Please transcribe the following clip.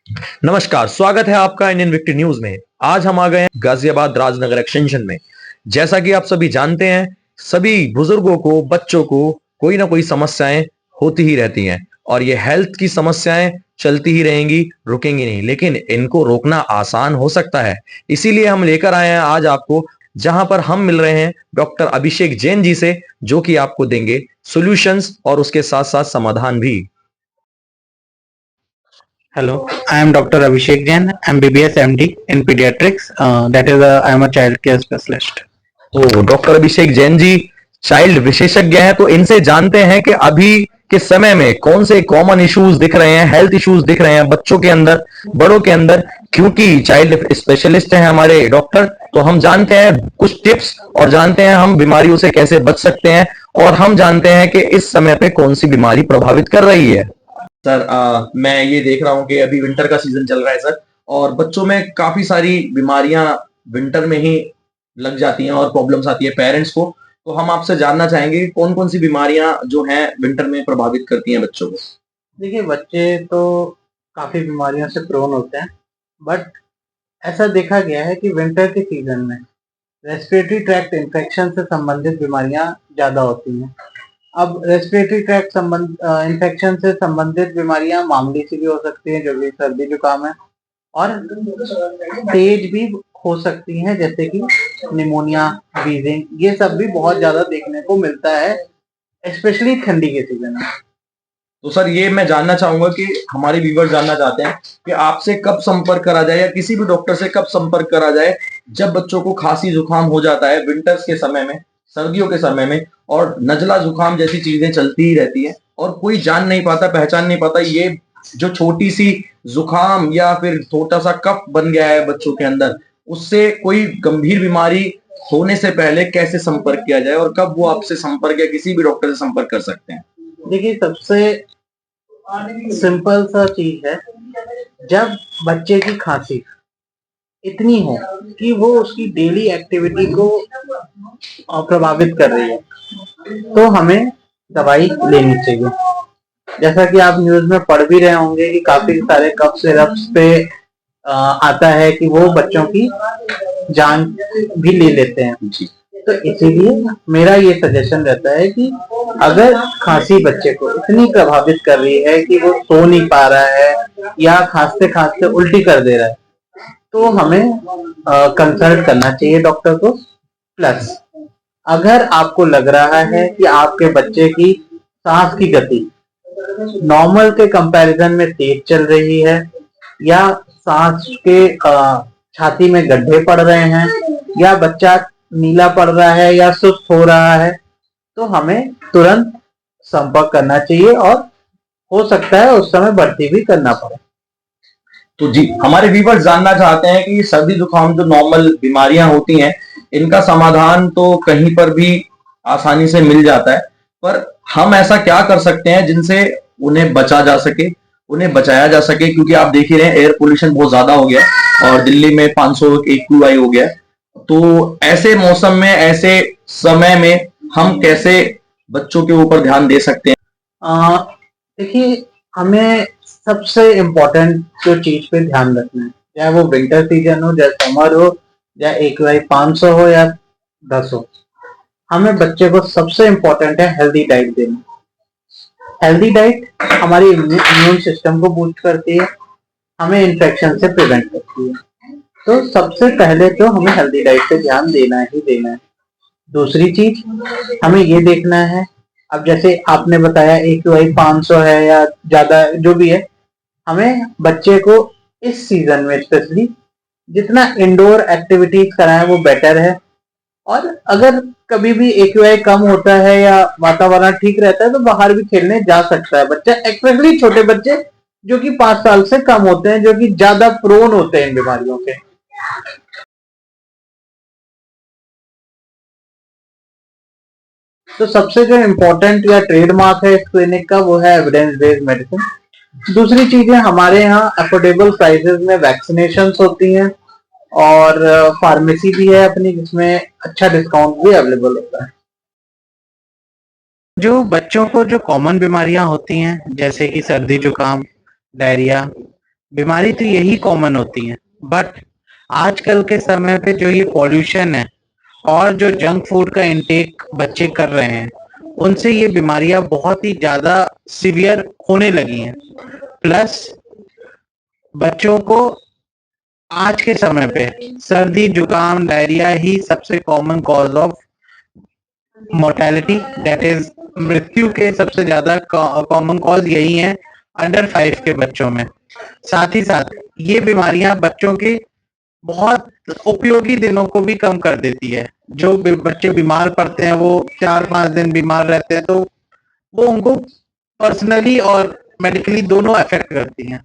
नमस्कार, स्वागत है आपका इंडियन विक्ट्री न्यूज में। आज हम आ गए हैं गाजियाबाद राजनगर एक्सटेंशन में। जैसा कि आप सभी जानते हैं, सभी बुजुर्गों को, बच्चों को कोई ना कोई समस्याएं होती ही रहती हैं और ये हेल्थ की समस्याएं चलती ही रहेंगी, रुकेंगी नहीं। लेकिन इनको रोकना आसान हो सकता है। इसीलिए हम लेकर आए हैं आज आपको, जहां पर हम मिल रहे हैं डॉक्टर अभिषेक जैन जी से, जो कि आपको देंगे सॉल्यूशंस और उसके साथ साथ समाधान भी। Hello, I am Dr. Abhishek Jain, MBBS MD in pediatrics. That is, I am a child care specialist. तो डॉक्टर अभिषेक जैन जी चाइल्ड विशेषज्ञ हैं, तो इनसे जानते हैं कि अभी के समय में कौन से कॉमन इश्यूज दिख रहे हैं, हेल्थ इश्यूज दिख रहे हैं बच्चों के अंदर, बड़ों के अंदर। क्योंकि चाइल्ड स्पेशलिस्ट हैं हमारे डॉक्टर, तो हम जानते हैं कुछ टिप्स और जानते हैं हम बीमारियों से कैसे बच सकते हैं, और हम जानते हैं कि इस समय पे कौन सी बीमारी प्रभावित कर रही है। सर, मैं ये देख रहा हूँ कि अभी विंटर का सीजन चल रहा है सर, और बच्चों में काफी सारी बीमारियां विंटर में ही लग जाती हैं और प्रॉब्लम्स आती है पेरेंट्स को। तो हम आपसे जानना चाहेंगे कौन कौन सी बीमारियां जो हैं विंटर में प्रभावित करती हैं बच्चों को। देखिए, बच्चे तो काफी बीमारियों से प्रोन होते हैं, बट ऐसा देखा गया है कि विंटर के सीजन में रेस्पिरेटरी ट्रैक्ट इन्फेक्शन से संबंधित बीमारियां ज्यादा होती हैं। अब रेस्पिरेटरी ट्रैक्ट संबंध इन्फेक्शन से संबंधित बीमारियां मामूली सी भी हो सकती हैं, जो कि सर्दी जुकाम है, और तेज भी हो सकती हैं, जैसे कि निमोनिया, वीजिंग। ये सब भी बहुत ज्यादा देखने को मिलता है, स्पेशली ठंडी के सीजन में। तो सर, ये मैं जानना चाहूंगा कि हमारे व्यूवर जानना चाहते हैं कि आपसे कब संपर्क करा जाए या किसी भी डॉक्टर से कब संपर्क करा जाए जब बच्चों को खांसी जुकाम हो जाता है विंटर्स के समय में, सर्दियों के समय में, और नजला जुकाम जैसी चीजें चलती ही रहती है और कोई जान नहीं पाता, पहचान नहीं पाता ये जो छोटी सी जुकाम या फिर छोटा सा कफ बन गया है बच्चों के अंदर, उससे कोई गंभीर बीमारी होने से पहले कैसे संपर्क किया जाए और कब वो आपसे संपर्क या किसी भी डॉक्टर से संपर्क कर सकते हैं। देखिए, सबसे सिंपल सा चीज है, जब बच्चे की खांसी इतनी हो कि वो उसकी डेली एक्टिविटी को प्रभावित कर रही है, तो हमें दवाई लेनी चाहिए। जैसा कि आप न्यूज में पढ़ भी रहे होंगे कि काफी सारे कफ सिरप्स पे आता है कि वो बच्चों की जान भी ले लेते हैं। तो इसीलिए मेरा ये सजेशन रहता है कि अगर खांसी बच्चे को इतनी प्रभावित कर रही है कि वो सो नहीं पा रहा है या खांसते खांसते उल्टी कर दे रहा है, तो हमें कंसल्ट करना चाहिए डॉक्टर को। प्लस, अगर आपको लग रहा है कि आपके बच्चे की सांस की गति नॉर्मल के कंपैरिजन में तेज चल रही है, या सांस के छाती में गड्ढे पड़ रहे हैं, या बच्चा नीला पड़ रहा है या सुस्त हो रहा है, तो हमें तुरंत संपर्क करना चाहिए, और हो सकता है उस समय भर्ती भी करना पड़े। तो जी, हमारे व्यूवर्स जानना चाहते हैं कि सर्दी जुकाम जो नॉर्मल बीमारियां होती हैं, इनका समाधान तो कहीं पर भी आसानी से मिल जाता है, पर हम ऐसा क्या कर सकते हैं जिनसे उन्हें बचा जा सके, उन्हें बचाया जा सके। क्योंकि आप देख ही रहे हैं, एयर पोल्यूशन बहुत ज्यादा हो गया है और दिल्ली में 500 AQI हो गया है। तो ऐसे मौसम में, ऐसे समय में हम कैसे बच्चों के ऊपर ध्यान दे सकते हैं। देखिए, हमें सबसे इम्पोर्टेंट जो चीज पे ध्यान रखना है, चाहे वो विंटर सीजन हो, चाहे समर हो, या AQI 500 हो या 10 हो, हमें बच्चे को सबसे इम्पोर्टेंट है हेल्दी डाइट देना। हेल्दी डाइट हमारी इम्यून सिस्टम को बूस्ट करती है, हमें इन्फेक्शन से प्रिवेंट करती है। तो सबसे पहले तो हमें हेल्दी डाइट पे ध्यान देना ही देना है। दूसरी चीज हमें ये देखना है, अब जैसे आपने बताया AQI 500 है या ज्यादा जो भी है, हमें बच्चे को इस सीजन में स्पेशली जितना इंडोर एक्टिविटीज कराएं वो बेटर है। और अगर कभी भी AQI कम होता है या वातावरण ठीक रहता है, तो बाहर भी खेलने जा सकता है बच्चा, एक्सपेशली छोटे बच्चे जो कि 5 साल से कम होते हैं, जो कि ज्यादा प्रोन होते हैं इन बीमारियों के। तो सबसे जो इम्पोर्टेंट या ट्रेडमार्क है इस क्लिनिक का, वो है एविडेंस बेस्ड मेडिसिन। दूसरी चीजें, हमारे यहाँ अफोर्डेबल प्राइसेस में वैक्सीनेशन होती हैं, और फार्मेसी भी है अपनी, जिसमें अच्छा डिस्काउंट भी अवेलेबल होता है। जो बच्चों को जो कॉमन बीमारियां होती हैं, जैसे कि सर्दी जुकाम, डायरिया, बीमारी तो यही कॉमन होती है, बट आजकल के समय पे जो ये पॉल्यूशन है और जो जंक फूड का इंटेक बच्चे कर रहे हैं, उनसे ये बीमारियां बहुत ही ज्यादा सीवियर होने लगी हैं। प्लस बच्चों को आज के समय पे सर्दी जुकाम डायरिया ही सबसे common cause of mortality, that is मृत्यु के सबसे ज्यादा कॉमन कॉज यही है अंडर 5 के बच्चों में। साथ ही साथ ये बीमारियां बच्चों के बहुत उपयोगी दिनों को भी कम कर देती है। जो बच्चे बीमार पड़ते हैं वो 4-5 दिन बीमार रहते हैं, तो वो उनको पर्सनली और मेडिकली दोनों अफेक्ट करती हैं।